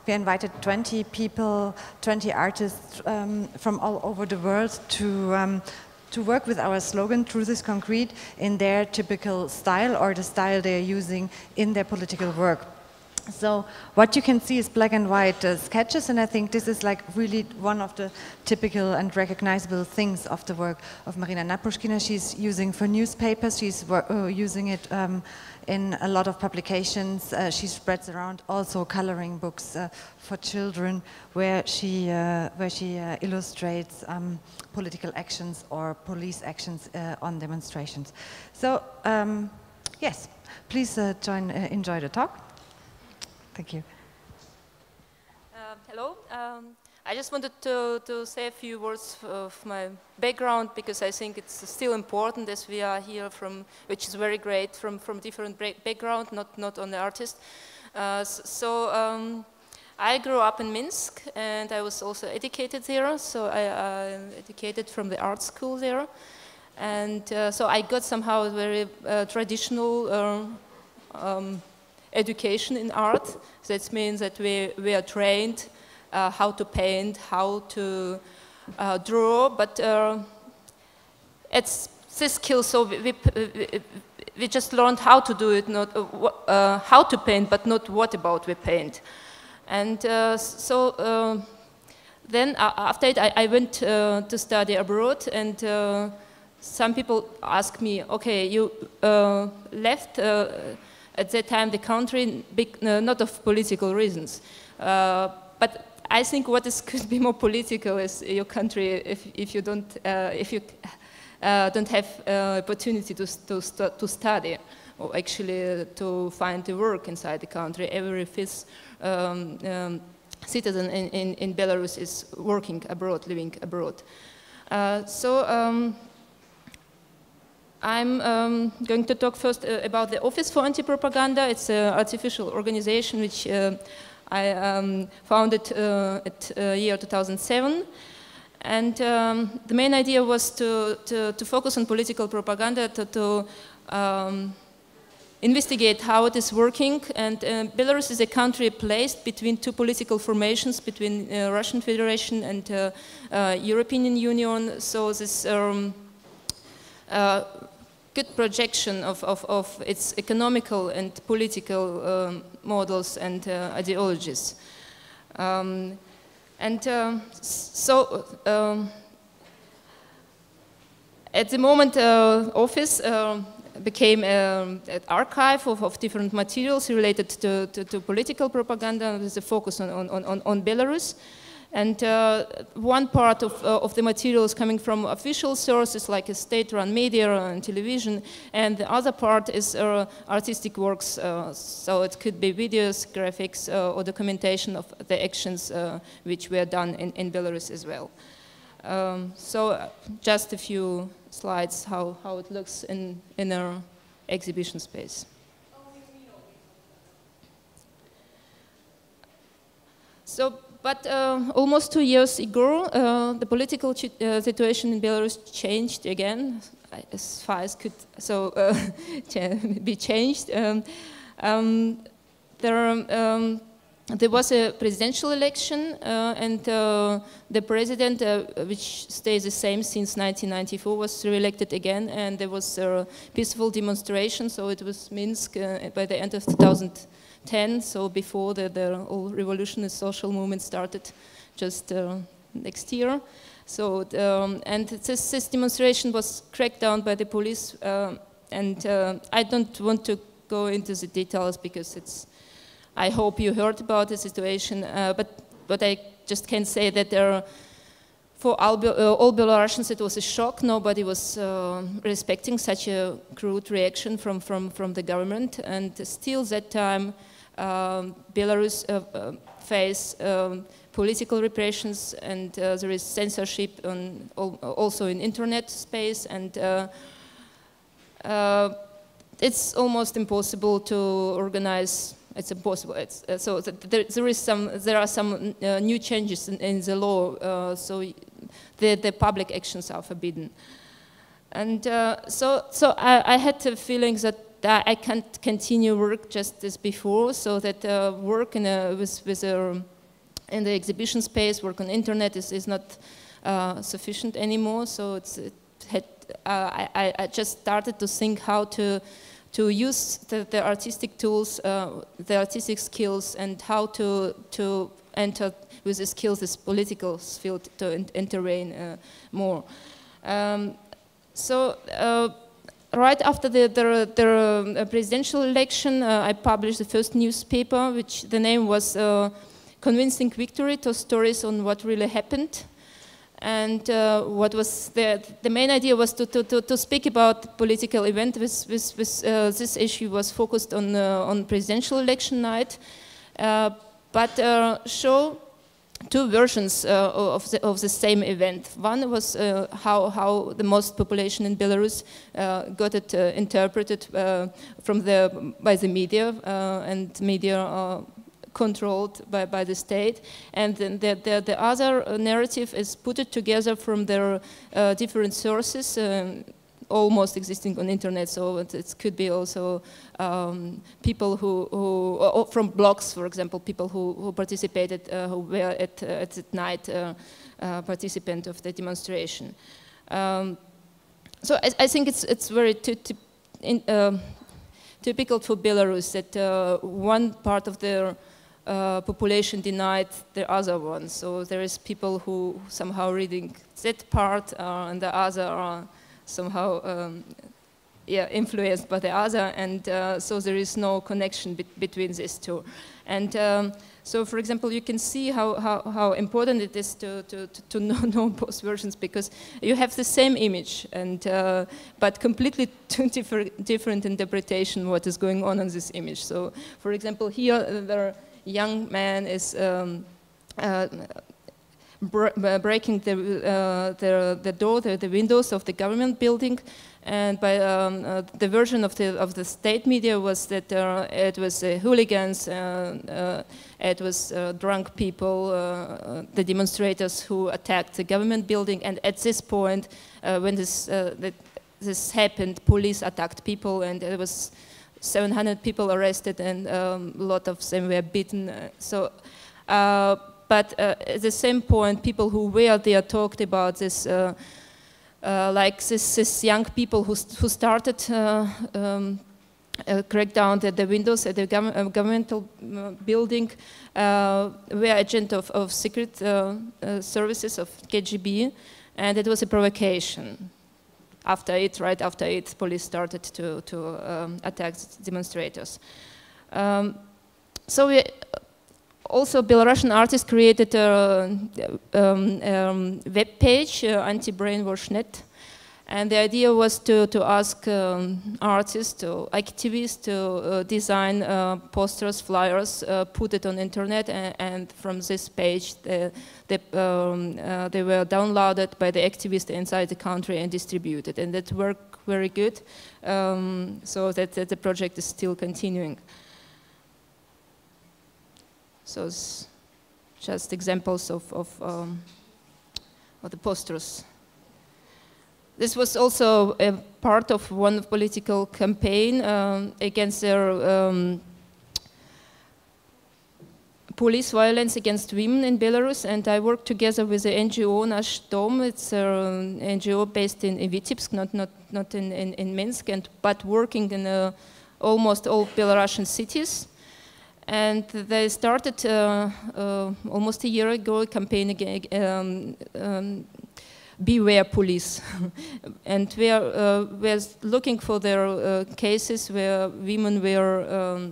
We invited 20 people, 20 artists from all over the world to work with our slogan, Truth is Concrete, in their typical style or the style they're using in their political work. So what you can see is black and white sketches, and I think this is like really one of the typical and recognizable things of the work of Marina Napushkina. She's using for newspapers, she's using it in a lot of publications. She spreads around also coloring books for children where she illustrates political actions or police actions on demonstrations. So yes, please enjoy the talk. Thank you. Hello. I just wanted to say a few words of my background, because I think it's still important, as we are here from, which is very great, from different background, not only artists. I grew up in Minsk, and I was also educated there. So I educated from the art school there, and so I got somehow a very traditional education in art. That means that we are trained how to paint, how to draw, but it's this skill, so we just learned how to do it, not how to paint, but not what about we paint. And then after it, I went to study abroad, and some people ask me, okay, you left at that time the country, not of political reasons, but I think what could be more political is your country if you don't have opportunity to study, or actually to find the work inside the country. Every fifth citizen in Belarus is working abroad, living abroad. I'm going to talk first about the Office for Anti-Propaganda. It's an artificial organization which I founded at year 2007. And the main idea was to focus on political propaganda, to investigate how it is working. And Belarus is a country placed between two political formations, between Russian Federation and European Union. So this good projection of its economical and political models and ideologies. At the moment, Office became an archive of different materials related to political propaganda with a focus on Belarus. And one part of the materials coming from official sources like state-run media and television, and the other part is artistic works, so it could be videos, graphics, or documentation of the actions which were done in Belarus as well. So just a few slides how it looks in our exhibition space. But almost 2 years ago, the political situation in Belarus changed again, as far as could be changed. There was a presidential election, and the president, which stays the same since 1994, was re-elected again, and there was a peaceful demonstration. So it was Minsk by the end of 2010, so before the whole revolutionary social movement started just next year. So, and this demonstration was cracked down by the police, and I don't want to go into the details because I hope you heard about the situation, but I just can say that for all Belarusians it was a shock. Nobody was respecting such a crude reaction from the government, and still that time Belarus faced political repressions, and there is censorship also in internet space, and it's almost impossible to organize. It's impossible. There are some new changes in the law, so the public actions are forbidden. And so I had the feeling that I can't continue work just as before, so that work in in the exhibition space, work on internet is not sufficient anymore. So I just started to think how to use the artistic tools, the artistic skills, and how to enter with the skills this political field to intervene more. Right after the presidential election, I published the first newspaper, which the name was Convincing Victory, to stories on what really happened. And what was the main idea was to speak about political event. This issue was focused on presidential election night, but show two versions of the same event. One was how the most population in Belarus got it interpreted by the media, and media controlled by the state, and then the other narrative is put it together from their different sources, almost existing on internet. So it could be also people who from blogs, for example, people who participated, who were at the night participant of the demonstration. So I think it's very typical for Belarus that one part of their population denied the other one. So there is people who somehow reading that part, and the other are somehow influenced by the other, and so there is no connection between these two. And so, for example, you can see how important it is to know both versions, because you have the same image, and but completely two different interpretation what is going on this image. So, for example, here the young man is breaking the door, the windows of the government building, and by the version of the state media was that it was hooligans, it was drunk people, the demonstrators who attacked the government building, and at this point, when this happened, police attacked people, and there was 700 people arrested, and a lot of them were beaten. But at the same point, people who were there talked about this, like this young people who started crack down the windows at the governmental building, were agent of secret services of KGB, and it was a provocation. Right after it, police started to attack demonstrators. Also, Belarusian artists created a web page, Anti-Brainwash.net, and the idea was to ask artists, activists to design posters, flyers, put it on internet, and from this page they were downloaded by the activists inside the country and distributed, and that worked very good, so that the project is still continuing. So it's just examples of the posters. This was also a part of one political campaign against their police violence against women in Belarus, and I worked together with the NGO Nash Dom. It's an NGO based in Vitebsk, not in Minsk, but working in almost all Belarusian cities. And they started almost a year ago a campaign again, Beware Police. And we are looking for their cases where women were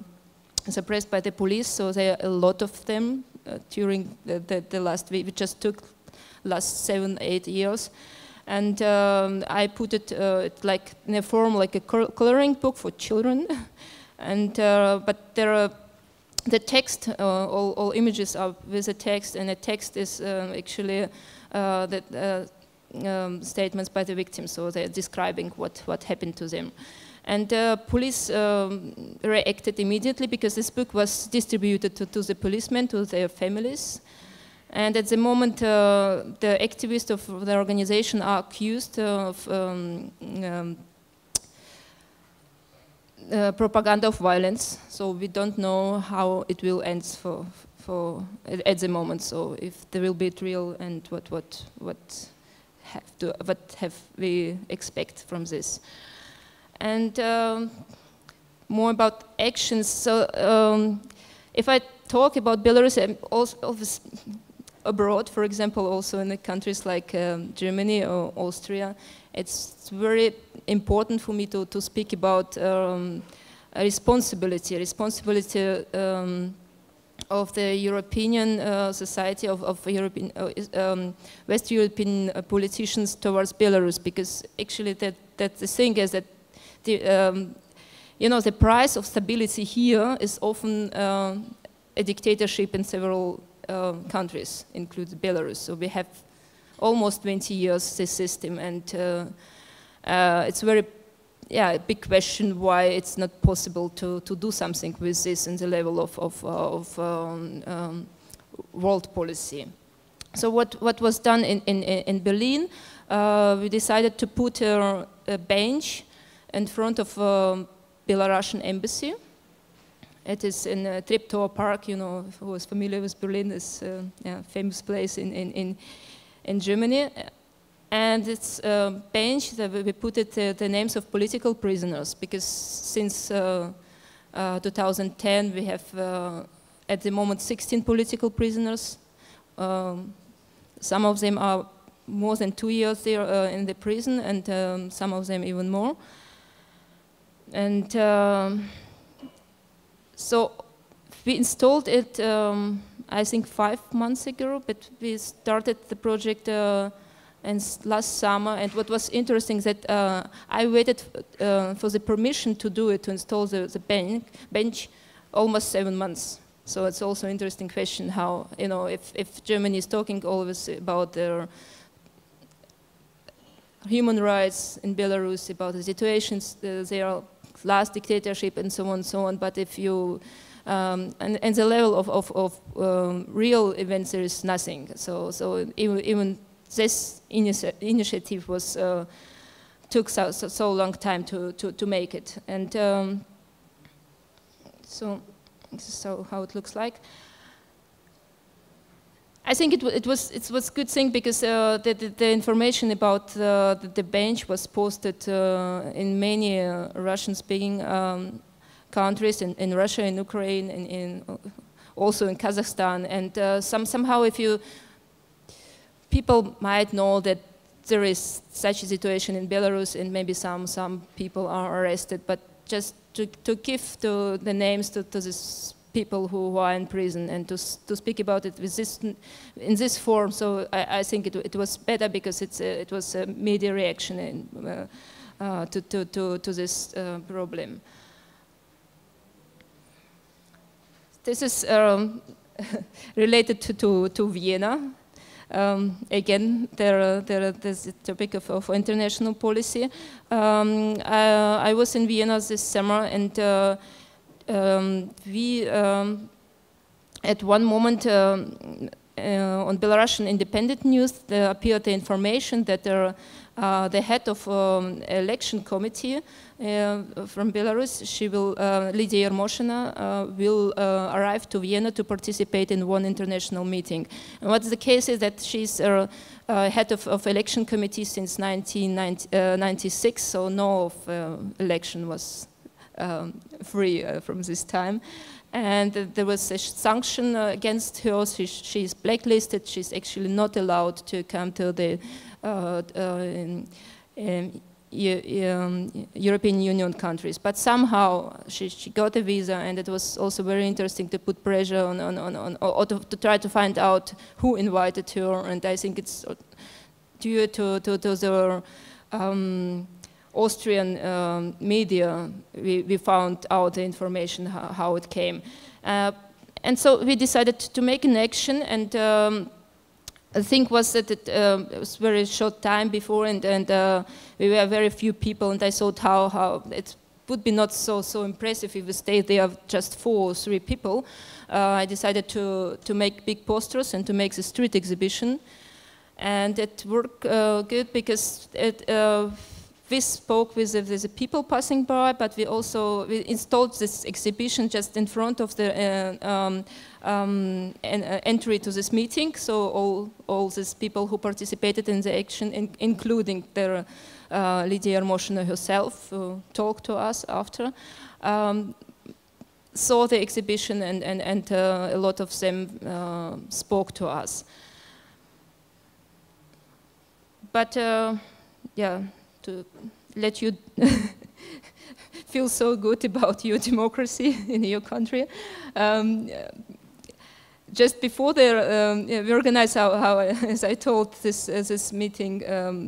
suppressed by the police. So there are a lot of them during the last week. We just took last 7-8 years. And I put it like in a form like a coloring book for children. And but there are the text, all images are with a text, and the text is actually statements by the victims, so they're describing what happened to them. And police reacted immediately because this book was distributed to the policemen, to their families. And at the moment, the activists of the organization are accused of propaganda of violence. So we don't know how it will end at the moment. So if there will be trial and what have we expect from this. And more about actions. So if I talk about Belarus, and also abroad, for example, also in the countries like Germany or Austria, it's very important for me to speak about responsibility of the European society, of European, West European politicians towards Belarus, because actually that the thing is that the, the price of stability here is often a dictatorship in several countries, including Belarus. So we have almost 20 years this system, and it's very a big question why it's not possible to do something with this in the level of world policy. So what was done in Berlin, we decided to put a bench in front of Belarusian embassy. It is in Treptower Park, who is familiar with Berlin, is a famous place in Germany. And it's a bench that we put the names of political prisoners, because since 2010 we have at the moment 16 political prisoners. Some of them are more than 2 years there in the prison, and some of them even more. And so we installed it, I think 5 months ago, but we started the project last summer. And what was interesting that I waited for the permission to do it, to install the bench, almost 7 months. So it's also an interesting question how, if Germany is talking always about their human rights in Belarus, about the situations, their last dictatorship and so on, but if you, and the level of real events, there is nothing. So even this initiative was took so long time to make it, and so this is how it looks like. I think it was good thing because the information about the bench was posted in many Russian-speaking countries, in Russia, in Ukraine, and also in Kazakhstan, and somehow people might know that there is such a situation in Belarus, and maybe some people are arrested, but just to give the names to these people who are in prison, and to speak about it with in this form. So I think it was better because it was a media reaction to this problem. This is related to Vienna. Again, there's a topic of international policy. I was in Vienna this summer, and we, at one moment, on Belarusian independent news, there appeared the information that the head of election committee from Belarus, Lydia Yermoshina, will arrive to Vienna to participate in one international meeting. And what's the case is that she's head of election committee since 1996, so no election was free from this time. And there was a sanction against her. She's blacklisted. She's actually not allowed to come to the European Union countries. But somehow she got a visa, and it was also very interesting to put pressure or to try to find out who invited her. And I think it's due to the Austrian media, we found out the information how it came. And so we decided to make an action, and the thing was that it was very short time before, and we were very few people, and I thought how it would be not so impressive if we stayed there just 4 or 3 people. I decided to make big posters and to make the street exhibition, and it worked good because we spoke with the people passing by, but we installed this exhibition just in front of the entry to this meeting. So all these people who participated in the action, including their Lydia Yarmoshina herself, talked to us after, saw the exhibition, and a lot of them spoke to us. But yeah, to let you feel so good about your democracy in your country. Just before we organized as I told, this meeting,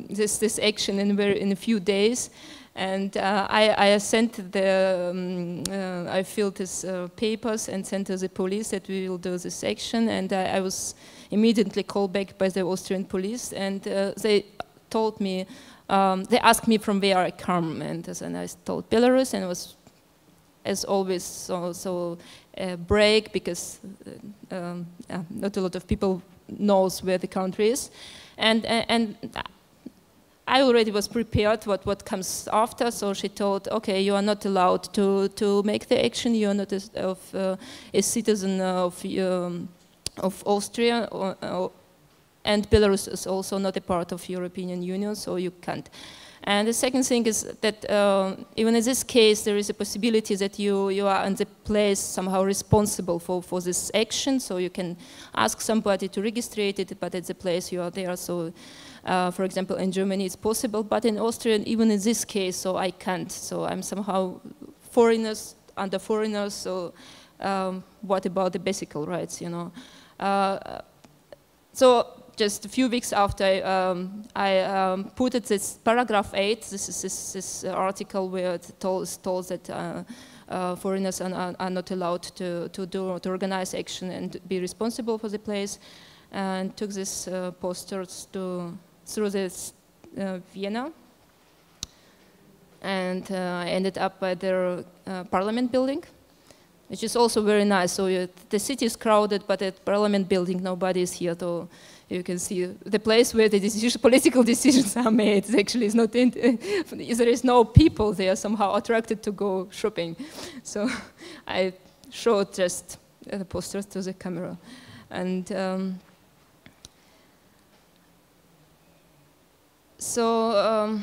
this action in a few days, and I sent I filled these papers and sent to the police that we will do this action, and I was immediately called back by the Austrian police, and they told me, they asked me from where I come, and I told Belarus, and it was, as always, so brave, because not a lot of people knows where the country is, and I already was prepared what comes after. So she told, okay, you are not allowed to make the action. You are not a citizen of Austria, and Belarus is also not a part of European Union, so you can't. And the second thing is that even in this case, there is a possibility that you are in the place somehow responsible for this action, so you can ask somebody to register it, but at the place you are there. So, for example, in Germany it's possible, but in Austria, even in this case, so I can't. So I'm somehow under foreigners, so what about the basic rights, you know? So just a few weeks after I put it, this paragraph 8, this is this article where it is told that foreigners are not allowed to organize action and be responsible for the place, and took these posters through this Vienna, and I ended up by their parliament building, which is also very nice. So the city is crowded, but at parliament building nobody is here. So you can see the place where the political decisions are made. Actually, is not there is no people there somehow attracted to go shopping. So I showed just the posters to the camera, and so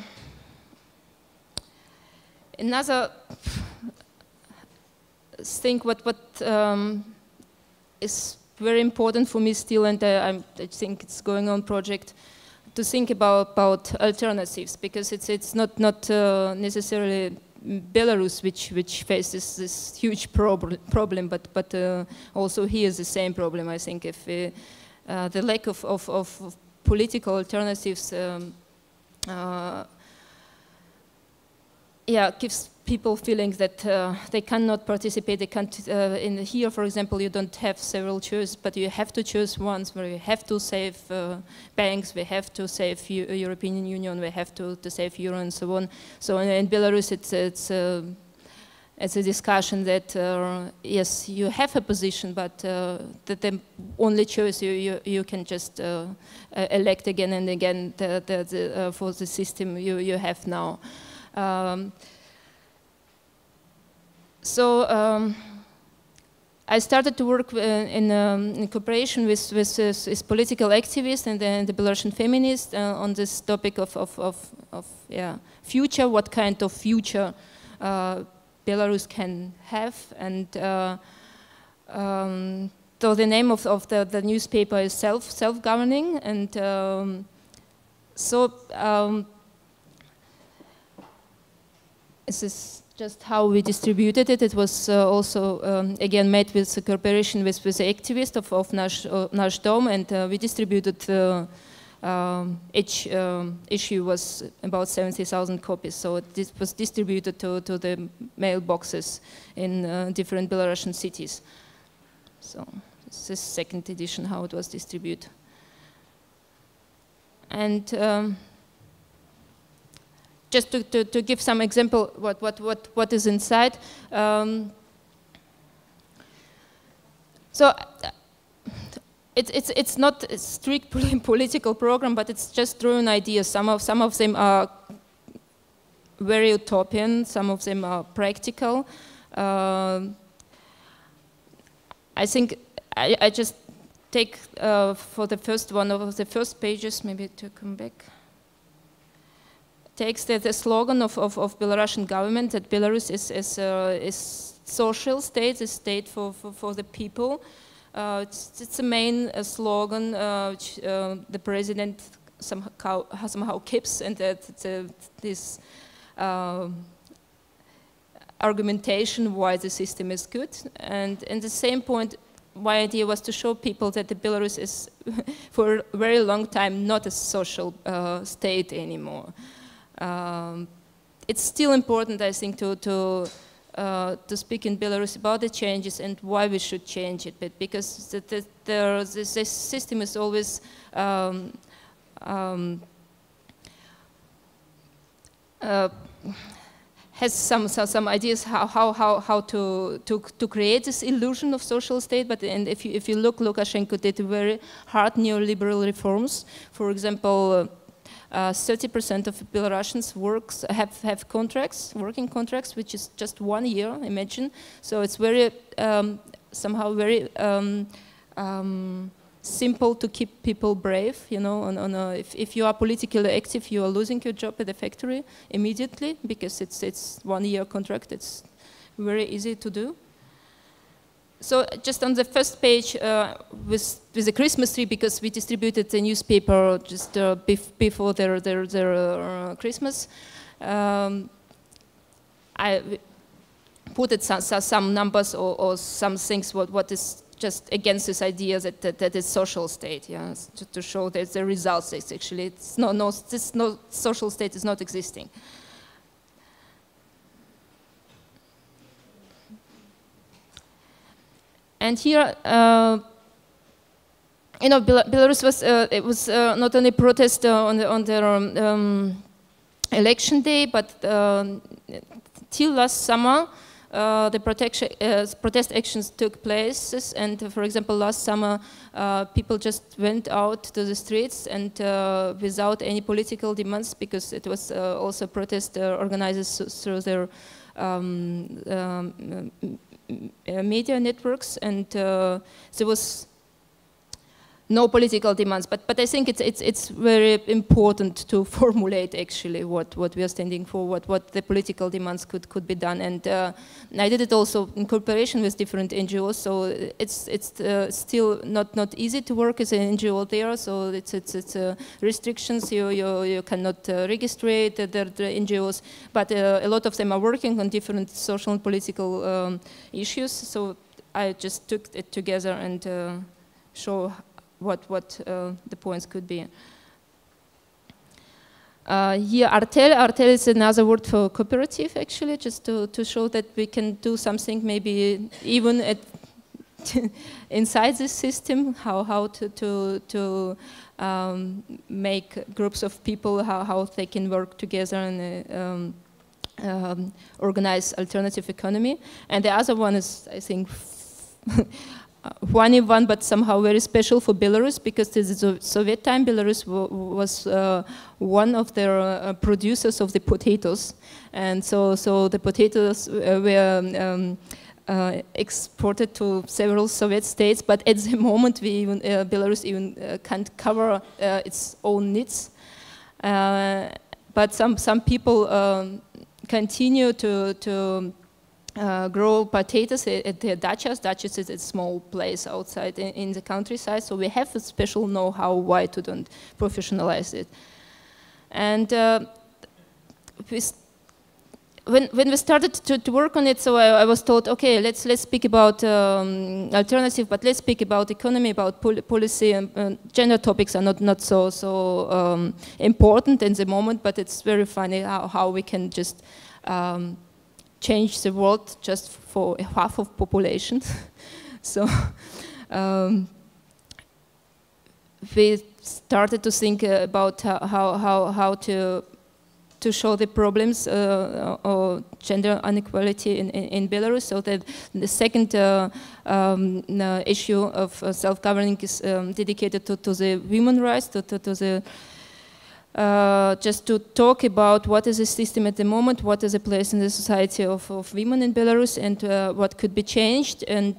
another thing what is very important for me still, and I think it's going on project to think about alternatives, because it's not necessarily Belarus which faces this huge problem, but also here is the same problem. I think if the lack of political alternatives gives people feeling that they cannot participate. They can't. In here, for example, you don't have several choices, but you have to choose ones where you have to save banks, we have to save European Union, we have to save euro, and so on. So in Belarus, it's a discussion that yes, you have a position, but that the only choice you can just elect again and again for the system you have now. So I started to work in cooperation with political activists and the Belarusian feminists on this topic of future, what kind of future Belarus can have, and so the name of the newspaper is Self-Governing, and this is just how we distributed it. It was also, again, made with a cooperation with the activists of Nasz Dom, and we distributed, each issue was about 70,000 copies, so this was distributed to the mailboxes in different Belarusian cities. So this is second edition, how it was distributed. And just to give some example what is inside. So it's not a strict political program, but it's just drawing ideas. Some of them are very utopian, some of them are practical. I think I just take for the first one of the first pages, maybe to come back, takes the slogan of Belarusian government that Belarus is social state, a state for the people. It's a main slogan which the president somehow keeps, and that this argumentation why the system is good. And at the same point, my idea was to show people that the Belarus is for a very long time not a social state anymore. It's still important, I think, to speak in Belarus about the changes and why we should change it, but because the system is always has some ideas how to create this illusion of social state. But if you look, Lukashenko did very hard neoliberal reforms. For example, 30% of Belarusians have contracts, working contracts, which is just 1 year. Imagine. So it's very somehow very simple to keep people brave, you know. If you are politically active, you are losing your job at the factory immediately because it's 1 year contract. It's very easy to do. So just on the first page with the Christmas tree, because we distributed the newspaper just before their Christmas, I put some numbers or some things what is just against this idea that it's social state, yeah, to show that the results is actually this social state is not existing. And here, you know, Belarus was not only protest on their election day, but till last summer. The protest actions took place, and for example, last summer, people just went out to the streets and without any political demands, because it was also protest organized through their media networks, and there was no political demands. But I think it's very important to formulate actually what we are standing for, what the political demands could be done. And I did it also in cooperation with different NGOs. So it's still not easy to work as an NGO there. So it's restrictions. You cannot register the NGOs, but a lot of them are working on different social and political issues. So I just took it together and show what the points could be. Here, Artel is another word for cooperative, actually, just to show that we can do something maybe even inside this system, how to make groups of people, how they can work together and organize alternative economy. And the other one is, I think, one, but somehow very special for Belarus, because this is the Soviet time. Belarus was one of their producers of the potatoes, and so the potatoes were exported to several Soviet states. But at the moment, Belarus even can't cover its own needs. But some people continue to grow potatoes at their dachas. Dachas is a small place outside in the countryside, so we have a special know-how why to don't professionalize it. And when we started to work on it, so I was told, okay, let's speak about alternative, but let's speak about economy, about policy, and gender topics are not so important in the moment, but it's very funny how we can just change the world just for half of population. So we started to think about how to show the problems or gender inequality in Belarus. So that the second issue of self-governing is dedicated to the women's rights, to the just to talk about what is the system at the moment, what is the place in the society of women in Belarus, and what could be changed, and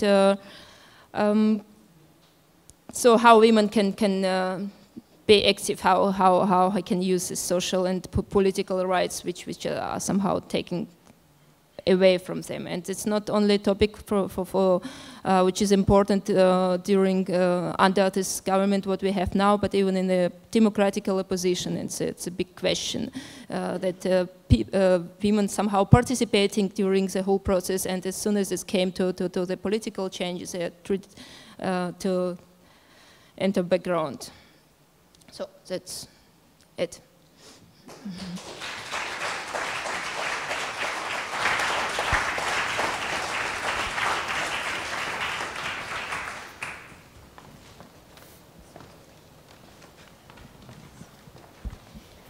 so how women can be active, how I can use the social and political rights which are somehow taken away from them. And it's not only a topic which is important during under this government what we have now, but even in the democratic opposition. It's a big question that women somehow participating during the whole process, and as soon as it came to the political changes, they are treated to enter background. So that's it.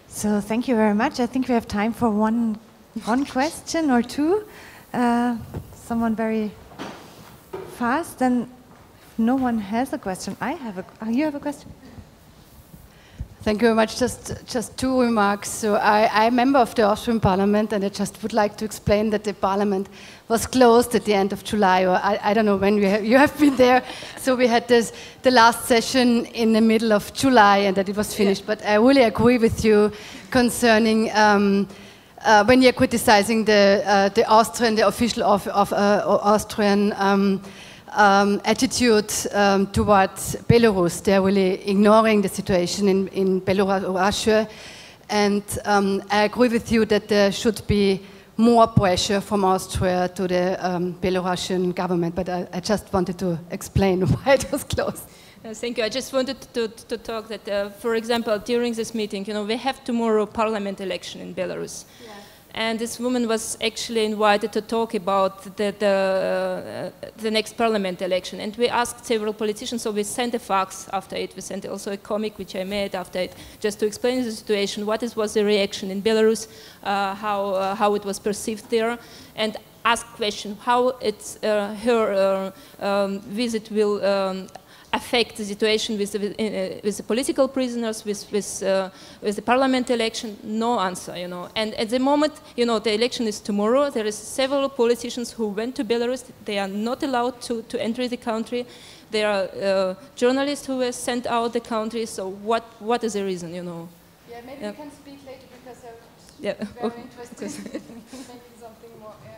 So thank you very much. I think we have time for one question or two. Someone very fast. Then if no one has a question, I have a. You have a question? Thank you very much. Just two remarks. So I'm a member of the Austrian Parliament, and I just would like to explain that the Parliament was closed at the end of July, or I don't know when you have been there. So we had the last session in the middle of July, and that it was finished. Yeah. But I really agree with you concerning when you're criticizing the official of Austrian attitude towards Belarus. They're really ignoring the situation in Belarus. And I agree with you that there should be more pressure from Austria to the Belarusian government. But I just wanted to explain why it was closed. Thank you. I just wanted to talk that, for example, during this meeting, we have tomorrow parliament election in Belarus. Yeah. And this woman was actually invited to talk about the next parliament election. And we asked several politicians, so we sent a fax after it. We sent also a comic, which I made after it, just to explain the situation, what was the reaction in Belarus, how it was perceived there, and ask question, how her visit will affect the situation with the political prisoners, with the parliament election. No answer, And at the moment, the election is tomorrow. There is several politicians who went to Belarus. They are not allowed to enter the country. There are journalists who were sent out the country. So what is the reason, Yeah, maybe you can speak later because I'm very interested in making something more. Yeah.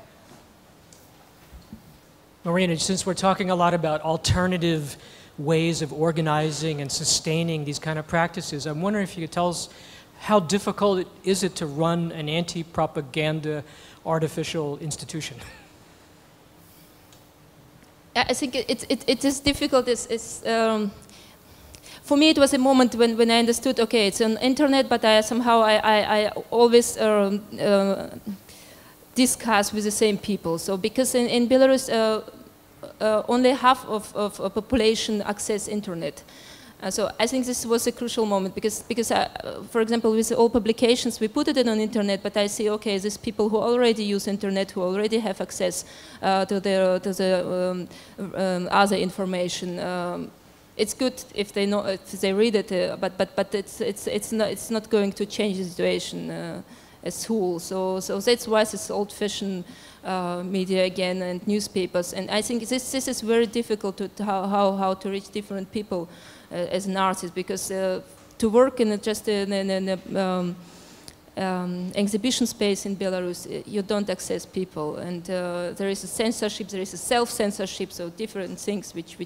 Marina, since we're talking a lot about alternative ways of organizing and sustaining these kind of practices, I'm wondering if you could tell us how difficult is it to run an anti-propaganda artificial institution? I think it is difficult. For me, it was a moment when I understood, okay, it's on internet, but I always discuss with the same people. So because in Belarus, only half of population access internet. So I think this was a crucial moment because for example, with all publications, we put it on internet, but I see, okay, these people who already use internet, who already have access to the other information. It's good if they know, if they read it, but it's not going to change the situation as whole. So that's why this old-fashioned media again and newspapers, and I think this is very difficult to how to reach different people as an artist, because to work in just in an exhibition space in Belarus, you don't access people, and there is a censorship, there is a self-censorship, so different things which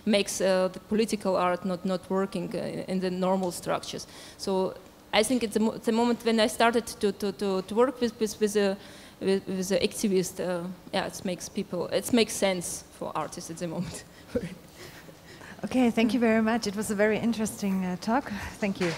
makes the political art not working in the normal structures. So I think it's the moment when I started to work with the activist, yeah, it makes sense for artists at the moment. Okay, thank you very much. It was a very interesting talk. Thank you.